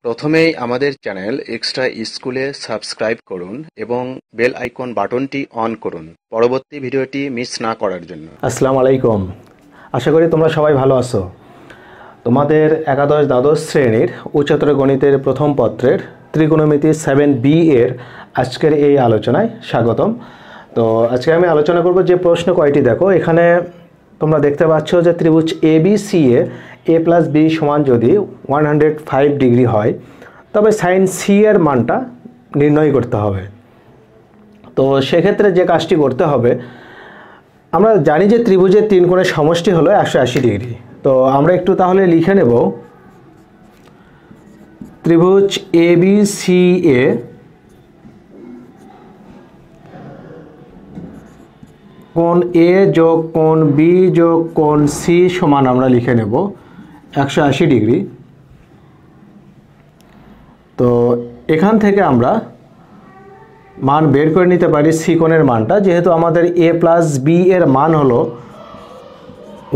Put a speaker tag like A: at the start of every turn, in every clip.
A: প্রথমেই আমাদের channel extra স্কুলে সাবস্ক্রাইব করুন এবং বেল আইকন বাটনটি অন করুন পরবর্তী ভিডিওটি মিস না করার জন্য।
B: আসসালামু আলাইকুম, আশা করি তোমরা সবাই ভালো আছো। তোমাদের একাদশ দ্বাদশ শ্রেণীর উচ্চতর গণিতের প্রথম পত্রের ত্রিকোণমিতি 7B এর আজকের এই আলোচনায় স্বাগতম। তো আজকে আমি আলোচনা করব যে প্রশ্ন কয়টি। দেখো এখানে তোমরা দেখতে পাচ্ছ যে ত্রিভুজ ABC এ a+b সমান যদি 105 ডিগ্রি হয় তবে সাইন সি এর মানটা নির্ণয় করতে হবে। তো সেক্ষেত্রে যে কাজটি করতে হবে, আমরা জানি যে ত্রিভুজের তিন কোণের সমষ্টি হলো 180 ডিগ্রি। তো আমরা একটু তাহলে লিখে নেব ত্রিভুজ ABCA কোণ A যোগ কোণ B যোগ কোণ C সমান আমরা লিখে নেব 180 ডিগ্রি। তো এখান থেকে আমরা মান বের করে নিতে পারি সি কোণের মানটা, যেহেতু আমাদের a+b এর মান হলো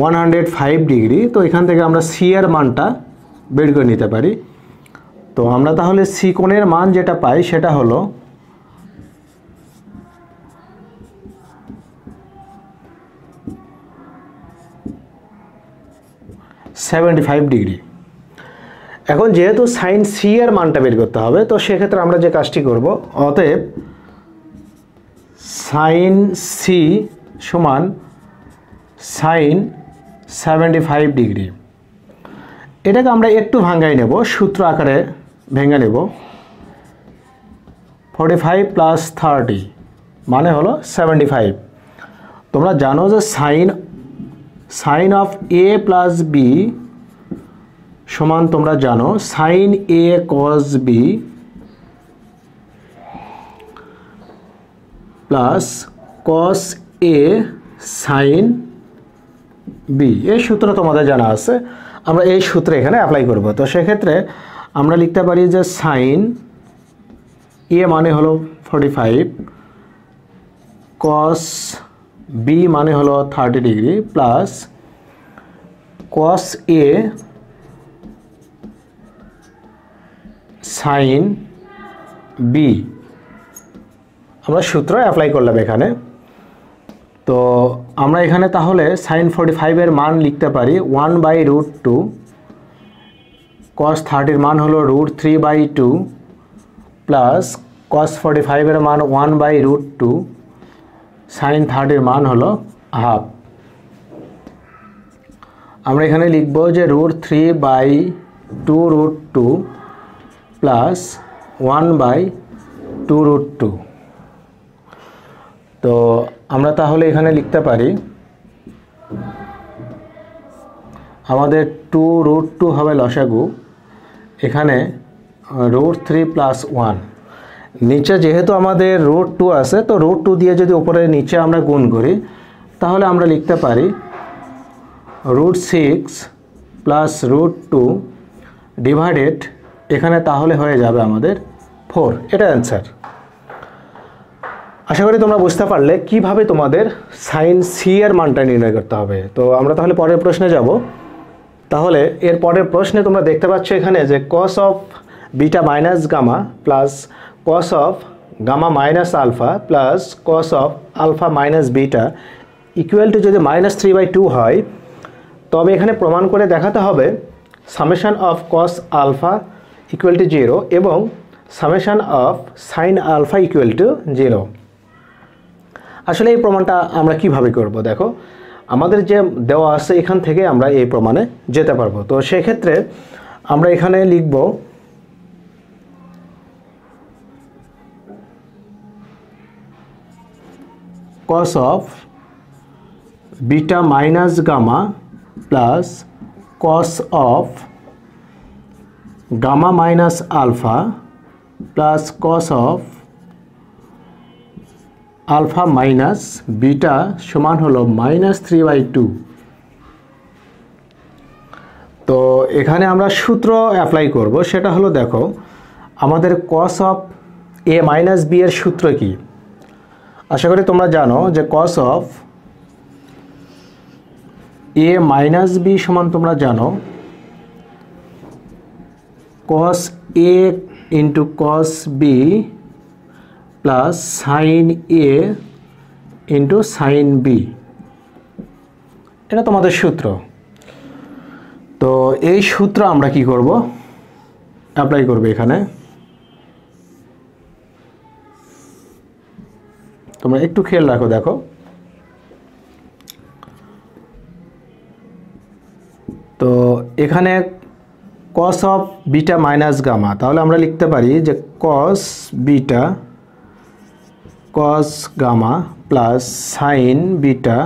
B: 105 ডিগ্রি। তো এখান থেকে আমরা সি এর মানটা বের করে নিতে পারি। তো আমরা তাহলে সি কোণের মান যেটা পাই সেটা হলো 75 ডিগ্রি। এখন যেহেতু সাইন সি এর মানটা বের করতে হবে, তো সেক্ষেত্রে আমরা যে কাজটি করব, অতএব সাইন সি সমান সাইন 75 ডিগ্রি। এটাকে আমরা একটু ভাঙাই নেব, সূত্র আকারে ভেঙে নেব। 45 + 30 মানে হলো 75। তোমরা জানো যে সাইন অফ a+b সমান তোমরা জানো sine a cos b plus cos a sine b। এই সূত্র তোমাদের জানা আছে, আমরা এই সূত্রে এখানে অ্যাপ্লাই করব। তো সেক্ষেত্রে আমরা লিখতে পারি যে সাইন a মানে হলো 45, cos b মানে হলো 30 degree plus cos a sine B. আমরা সূত্র অ্যাপ্লাই করলাম এখানে। তো আমরা এখানে তাহলে সাইন 45 এর মান লিখতে পারি 1/√2, cos 30 এর মান হলো √3/2 প্লাস cos 45 এর মান 1/√2, সাইন 30 এর মান হলো হাফ। আমরা এখানে লিখব যে √3/2√2 প্লাস 1/2√2। তো আমরা তাহলে এখানে লিখতে পারি আমাদের 2√2 হবে লসাগু, এখানে √3 + 1। নিচে যেহেতু আমাদের √2 আছে, তো √2 দিয়ে যদি উপরে নিচে আমরা গুণ করি তাহলে আমরা লিখতে পারি √6 + √2 ডিভাইডেড, এখানে তাহলে হয়ে যাবে আমাদের 4। এটা অ্যান্সার। আশা করি তোমরা বুঝতে পারলে কিভাবে তোমাদের সাইন সি এর মানটা নির্ণয় করতে হবে। তো আমরা তাহলে পরের প্রশ্নে যাব। তাহলে এর পরের প্রশ্নে তোমরা দেখতে পাচ্ছ এখানে যে cos of beta minus gamma plus cos of gamma minus alpha plus cos of alpha minus beta equal to যদি -3/2 হয়, তবে এখানে প্রমাণ করে দেখাতে হবে summation of cos alpha equal to 0 এবং summation of sine alpha equal to 0। আসলে এই প্রমাণটা আমরা কিভাবে করব, দেখো আমাদের যে দেওয়া আছে এখান থেকে আমরা এই প্রমাণে যেতে পারবো। তো সেক্ষেত্রে আমরা এখানে লিখব cos of beta minus gamma plus cos of gamma minus alpha plus cos of alpha minus beta সমান হলো -3/2। তো এখানে আমরা সূত্র অ্যাপ্লাই করব, সেটা হলো দেখো আমাদের cos of a minus b এর সূত্র কি। আশা করি তোমরা জানো যে cos of a minus b সমান তোমরা জানো cos A into cos B plus sin A into sin B, এটা তোমাদের সূত্র। তো এই সূত্র আমরা কি করব, অ্যাপ্লাই করব এখানে। তোমরা একটু খেয়াল রাখো, দেখো তো এখানে cos of beta minus gamma, তাহলে আমরা লিখতে পারি যে cos beta cos gamma plus sin beta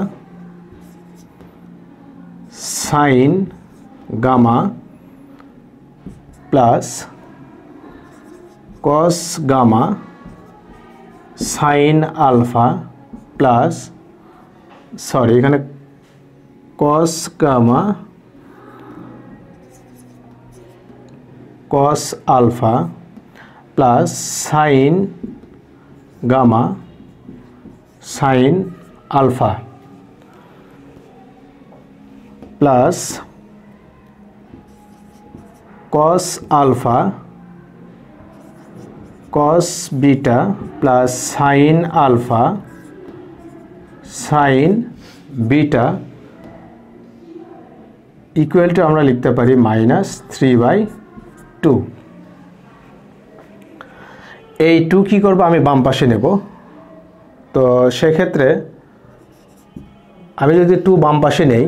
B: sin gamma plus cos gamma sin alpha plus এখানে cos gamma cos alpha plus sin gamma sin alpha plus cos alpha cos beta plus sin alpha sin beta equal to আমরা লিখতে পারি -3/2। এই 2 কি করব, আমি বাম পাশে নেব। তো সেক্ষেত্রে আমি যদি 2 বাম পাশে নেই,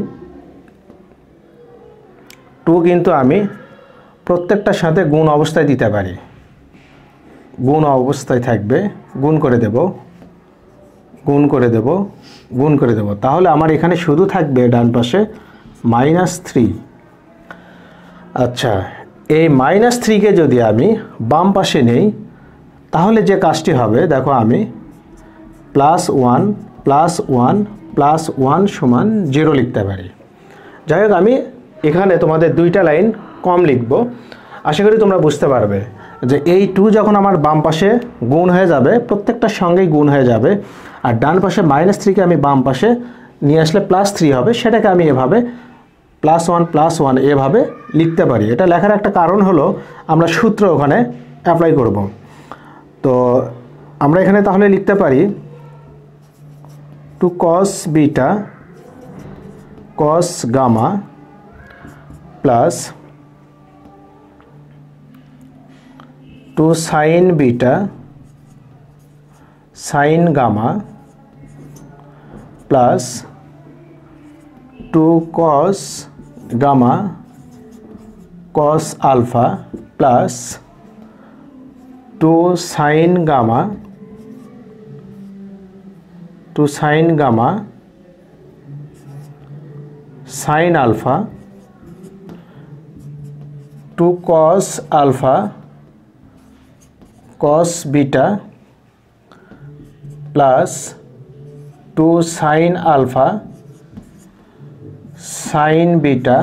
B: 2 কিন্তু আমি প্রত্যেকটার সাথে গুণ অবস্থায় দিতে পারি, গুণ অবস্থায় থাকবে, গুণ করে দেব, গুণ করে দেব, গুণ করে দেব, তাহলে আমার এখানে শুধু থাকবে ডান পাশে -3। আচ্ছা, এই -3 কে যদি আমি বাম পাশে নেই, তাহলে যে কাজটি হবে দেখো, আমি +1 +1 +1 সমান 0 লিখতে পারি। যাই হোক, আমি এখানে তোমাদের 2টা লাইন কম লিখব, আশা করি তোমরা বুঝতে পারবে যে এই 2 যখন আমার বাম পাশে গুণ হয়ে যাবে, প্রত্যেকটার সঙ্গেই গুণ হয়ে যাবে, আর ডান পাশে -3 কে আমি বাম পাশে নিয়ে আসলে +3 হবে, সেটাকে আমি এভাবে +1 +1 এভাবে লিখতে পারি। এটা লেখার একটা কারণ হলো আমরা সূত্র ওখানে অ্যাপ্লাই করব। তো আমরা এখানে তাহলে লিখতে পারি 2 cos beta cos gamma plus 2 sin beta sin gamma plus 2 cos gamma cos alpha plus 2 sin gamma 2 sin gamma sin alpha 2 cos alpha cos beta plus 2 sin alpha sin beta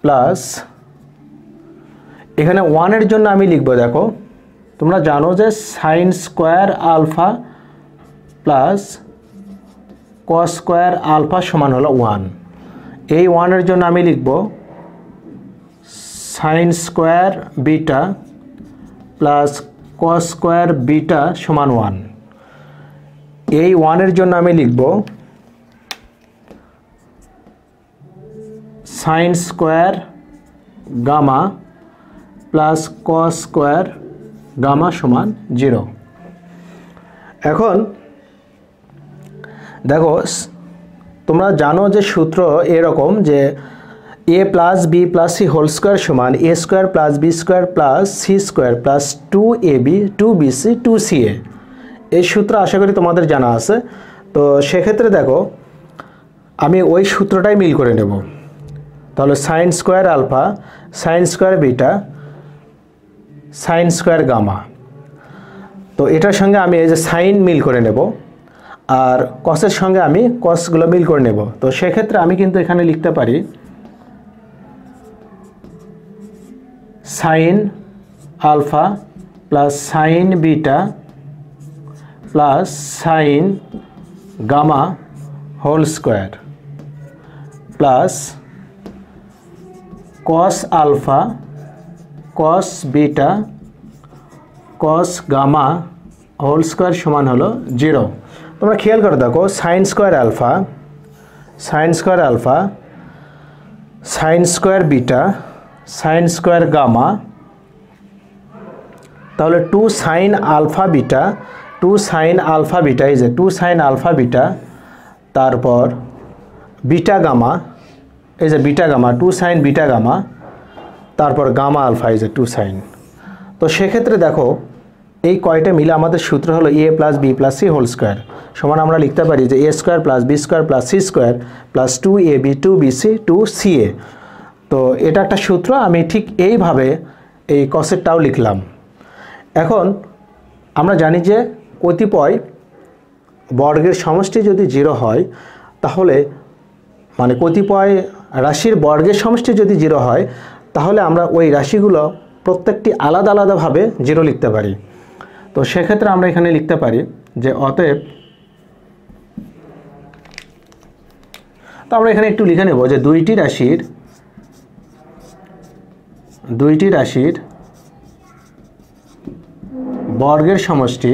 B: plus এখানে 1 এর জন্য আমি লিখব, দেখো তোমরা জানো যে sin square alpha plus cos square alpha সমান হলো 1। এই 1 এর জন্য আমি লিখব sin square beta plus cos square beta সমান 1। এই 1 এর জন্য আমি লিখব sin square gamma plus cos square gamma সমান 0। এখন দেখো, তোমরা জানো যে সূত্র এরকম যে a plus B plus C whole square সমান a square plus B square plus C square plus 2ab 2bc 2ca। এই সূত্র আশা করি তোমাদের জানা আছে। তো সেক্ষেত্রে দেখো, আমি ওই সূত্রটাই মিল করে নেব। তাহলে sin square alpha sin square beta sin square gamma, তো এটার সঙ্গে আমি এই যে সাইন মিল করে নেব, আর কসের সঙ্গে আমি কসগুলো মিল করে নেব। তো সেক্ষেত্রে আমি কিন্তু এখানে লিখতে পারি sine alpha plus sine beta plus sine gamma whole square plus cos alpha cos beta cos gamma whole square সমান হলো 0। তোমরা খেয়াল করে দেখো sine square alpha sine square beta sine square gamma, তাহলে 2 sine alpha beta is a 2 sine alpha beta, তারপর beta gamma এই যে beta gamma 2 sine beta gamma, তারপর gamma alpha is a 2 sine. তো সেক্ষেত্রে দেখো এই কয়টা মিলে আমাদের সূত্র হলো a plus B plus C whole square সমান আমরা লিখতে পারি যে a square plus B square plus C square plus 2ab 2bc 2ca। তো এটা একটা সূত্র, আমি ঠিক এইভাবে এই কসেরটাও লিখলাম। এখন আমরা জানি যে কতিপয় বর্গের সমষ্টি যদি 0 হয়, তাহলে মানে কতিপয় রাশির বর্গের সমষ্টি যদি 0 হয়, তাহলে আমরা ওই রাশিগুলো প্রত্যেকটি আলাদা আলাদাভাবে 0 লিখতে পারি। তো সেক্ষেত্রে আমরা এখানে লিখতে পারি যে অতএব, তো আমরা এখানে একটু লিখে নেব যে দুইটি রাশির বর্গের সমষ্টি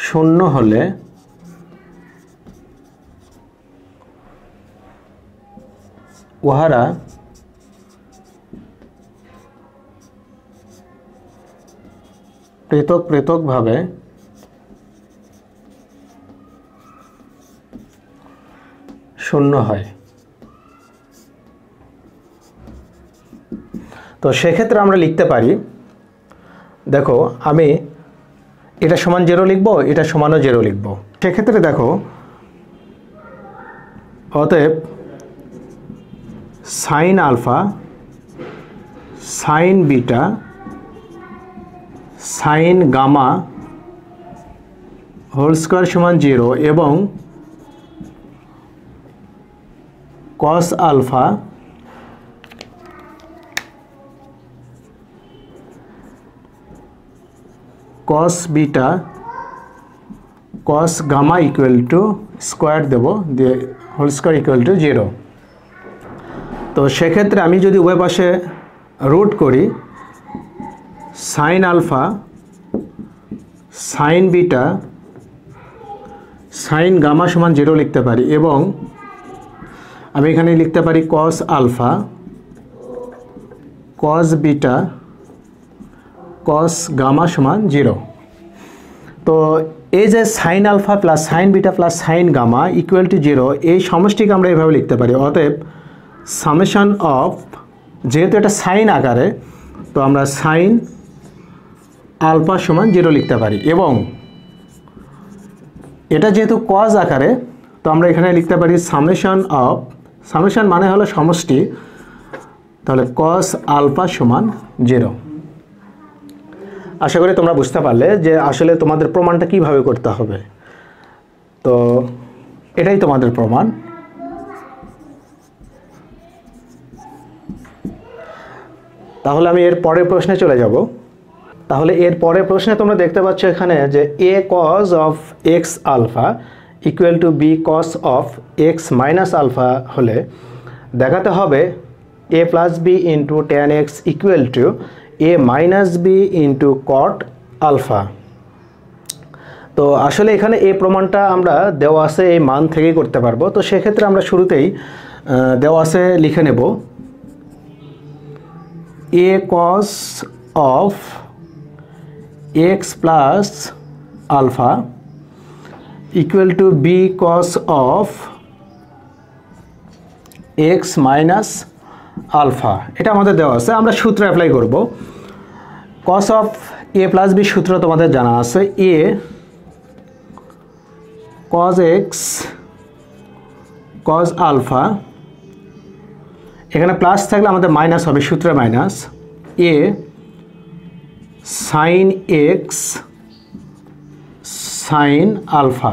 B: শূন্য হলে উহারা পৃথকভাবে শূন্য হয়। তো সেক্ষেত্রে আমরা লিখতে পারি, দেখো আমি এটা সমান 0 লিখব, এটা সমানও 0 লিখব। সেক্ষেত্রে দেখো অতএব sine alpha sine beta sine gamma whole square সমান 0 এবং cos alpha cos beta cos gamma equal to square দেব, দিয়ে হোল স্কোয়ার ইকুয়াল টু 0। তো সেক্ষেত্রে আমি যদি উভয় পাশে রুট করি, sine alpha sine beta sine gamma সমান 0 লিখতে পারি এবং আমি এখানে লিখতে পারি cos alpha cos beta cos gamma সমান 0। তো এই যে sine alpha plus sine beta plus sine gamma equal to 0, এই সমষ্টিকে আমরা এভাবে লিখতে পারি অতএব সামেশন অফ, যেহেতু এটা সাইন আকারে, তো আমরা সাইন আলফা সমান 0 লিখতে পারি এবং এটা যেহেতু কজ আকারে, তো আমরা এখানে লিখতে পারি সামেশন অফ, সামেশন মানে হলো সমষ্টি, তাহলে কস আলফা সমান 0। আশা করি তোমরা বুঝতে পারলে যে আসলে তোমাদের প্রমাণটা কিভাবে করতে হবে। তো এটাই তোমাদের প্রমাণ। তাহলে আমি এর পরের প্রশ্নে চলে যাব। তাহলে এর পরের প্রশ্নে তোমরা দেখতে পাচ্ছ এখানে যে a cos of x alpha equal to b cos of x minus alpha হলে দেখাতে হবে a plus b into tan x equal to a minus b into cot alpha। তো আসলে এখানে এই প্রমাণটা আমরা দেওয়া আছে এই মান থেকেই করতে পারবো। তো সেক্ষেত্রে আমরা শুরুতেই দেওয়া আছে লিখে নেব a cos of x plus alpha equal to b cos of x minus alpha। এটা আমাদের দেওয়া আছে, আমরা সূত্র অ্যাপ্লাই করব। cos of a plus b সূত্র তোমাদের জানা আছে, a cos x cos alpha, এখানে প্লাস থাকলে আমাদের মাইনাস হবে, সূত্রে minus, a sin x sin alpha,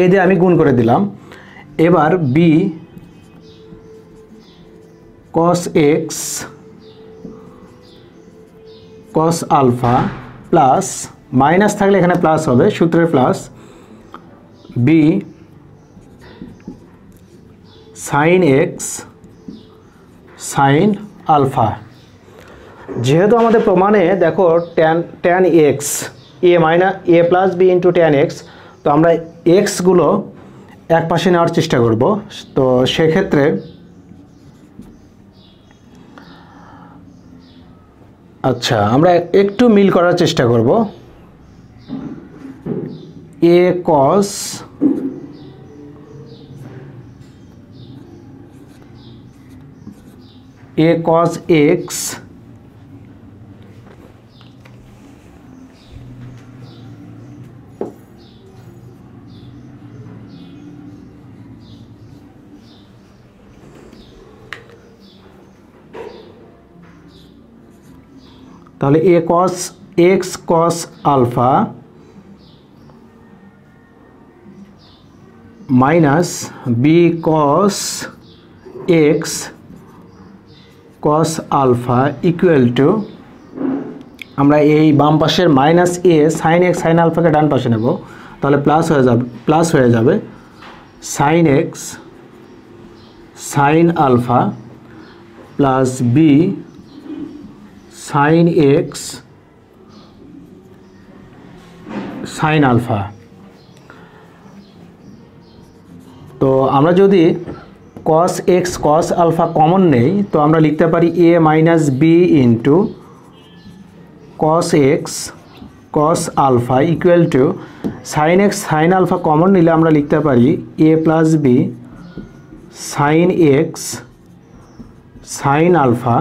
B: এ দিয়ে আমি গুণ করে দিলাম। এবার b cos x cos alpha plus, minus থাকলে এখানে প্লাস হবে, সূত্রের plus, B sine x sine alpha. যেহেতু আমাদের প্রমাণে দেখো tan x A plus B into tan x, তো আমরা এক্সগুলো এক পাশে নেওয়ার চেষ্টা করব। তো সেক্ষেত্রে আচ্ছা আমরা একটু মিল করার চেষ্টা করব। এ কস এক্স তাহলে A cos x cos alpha minus B cos x cos alpha equal to, আমরা এই বাম পাশের minus A sine x sine আলফাকে ডান পাশে নেব, তাহলে প্লাস হয়ে যাবে sine x sine alpha plus B sine x sine alpha. তো আমরা যদি cos x cos alpha common নেই, তো আমরা লিখতে পারি a minus B into cos x cos alpha equal to sine x sine alpha common নিলে আমরা লিখতে পারি a plus B sine x sine alpha.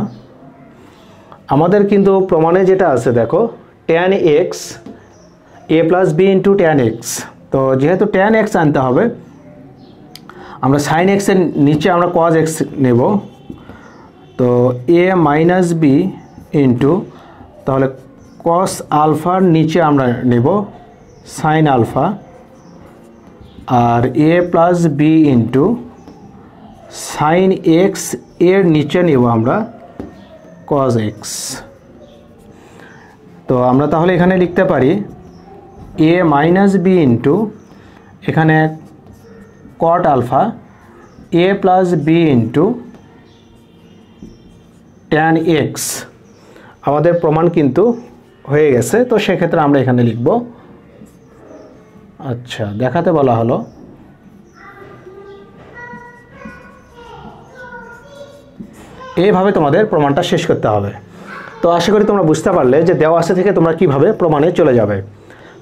B: আমাদের কিন্তু প্রমাণে যেটা আছে দেখো tan x A plus B into tan x, তো যেহেতু ট্যান এক্স আনতে হবে আমরা সাইন এক্সের নিচে আমরা কজ এক্স নেব, তো এ মাইনাস বি ইন্টু তাহলে কস আলফার নিচে আমরা নেব সাইন আলফা, আর A plus B into sine x এর নিচে নেব আমরা কজ এক্স। তো আমরা তাহলে এখানে লিখতে পারি এ মাইনাস বি ইন্টু এখানে cot alpha A plus B into tan x. আমাদের প্রমাণ কিন্তু হয়ে গেছে, তো সেক্ষেত্রে আমরা এখানে লিখব। আচ্ছা দেখাতে বলা হলো এইভাবে তোমাদের প্রমাণটা শেষ করতে হবে। তো আশা করি তোমরা বুঝতে পারলে যে দেওয়া আছে থেকে তোমরা কিভাবে প্রমাণে চলে যাবে।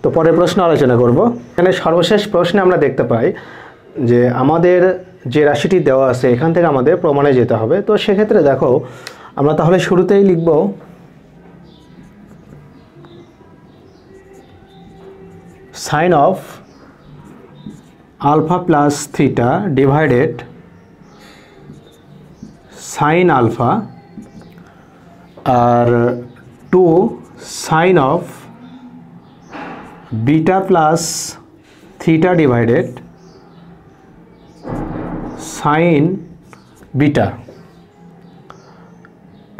B: তো পরের প্রশ্ন আলোচনা করব। এখানে সর্বশেষ প্রশ্নে আমরা দেখতে পাই যে আমাদের যে রাশিটি দেওয়া আছে এখান থেকে আমাদের প্রমাণে যেতে হবে। তো সেক্ষেত্রে দেখো আমরা তাহলে শুরুতেই লিখব sine of alpha plus theta divided sine alpha, আর two sine of beta plus theta divided sine beta.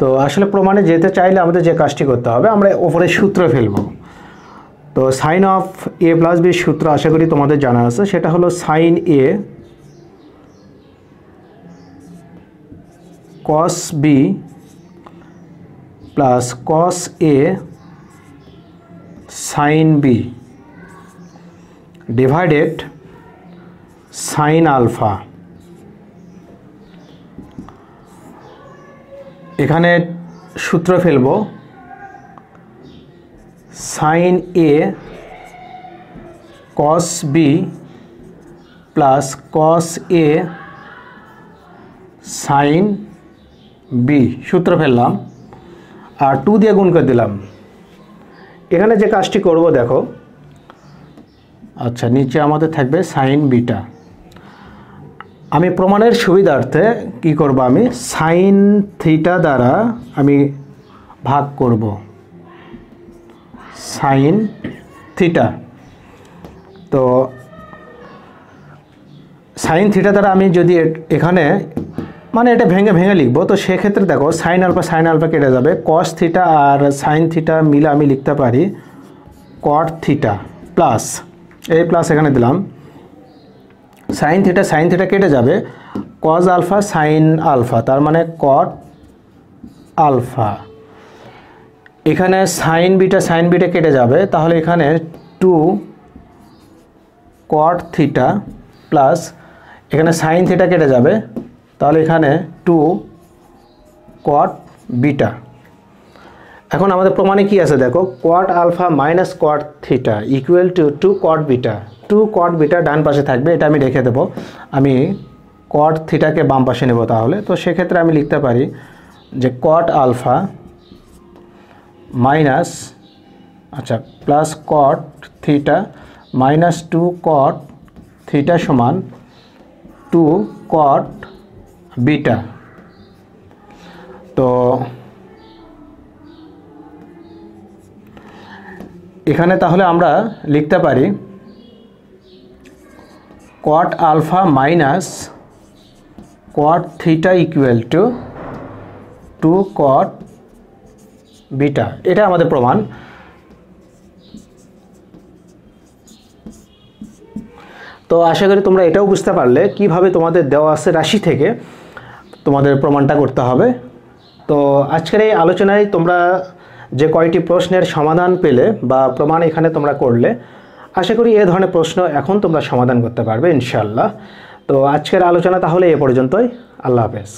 B: তো আসলে প্রমাণে যেতে চাইলে আমাদের যে কাজটি করতে হবে আমরা ওপরে সূত্র ফেলব। তো সাইন অফ এ প্লাস বির সূত্র আশা করি তোমাদের জানা আছে, সেটা হলো sine A cos B plus cos A sine B divided sine alpha. এখানে সূত্র ফেলব sine A cos B plus cos A sine B সূত্র ফেললাম, আর 2 দিয়ে গুণ করে দিলাম। এখানে যে কাজটি করব দেখো, আচ্ছা নিচে আমাদের থাকবে সাইন বিটা। আমি প্রমাণের সুবিধার্থে কি করব, আমি সাইন থিটা দ্বারা আমি ভাগ করব সাইন থিটা। তো সাইন থিটা দ্বারা আমি যদি এখানে মানে এটা ভেঙে ভেঙে লিখব, তো সেক্ষেত্রে দেখো সাইন আলফা কেটে যাবে, কস থিটা আর সাইন থিটা মিলে আমি লিখতে পারি কট থিটা প্লাস এই প্লাস এখানে দিলাম সাইন থিটা কেটে যাবে, কজ আলফা সাইন আলফা, তার মানে কট আলফা। এখানে সাইন বিটা কেটে যাবে, তাহলে এখানে 2 কট থিটা প্লাস এখানে সাইন থিটা কেটে যাবে, তাহলে এখানে 2 কট বিটা। এখন আমাদের প্রমাণে কি আছে দেখো, cot alpha minus cot theta equal to 2 cot beta. 2 cot beta ডান পাশে থাকবে, এটা আমি রেখে দেবো। আমি কট থিটাকে বাম পাশে নেব, তাহলে তো সেক্ষেত্রে আমি লিখতে পারি যে cot alpha minus plus cot theta minus 2 cot theta সমান 2 কট বিটা। তো এখানে তাহলে আমরা লিখতে পারি cot alpha minus cot theta equal to 2 cot beta. এটা আমাদের প্রমাণ। তো আশা করি তোমরা এটাও বুঝতে পারলে কিভাবে তোমাদের দেওয়া আছে রাশি থেকে তোমাদের প্রমাণটা করতে হবে। তো আজকের এই আলোচনায় তোমরা যে কয়টি প্রশ্নের সমাধান পেলে বা প্রমাণ এখানে তোমরা করলে, আশা করি এ ধরনের প্রশ্ন এখন তোমরা সমাধান করতে পারবে ইনশাআল্লাহ। তো আজকের আলোচনা তাহলে এ পর্যন্তই। আল্লাহ হাফেজ।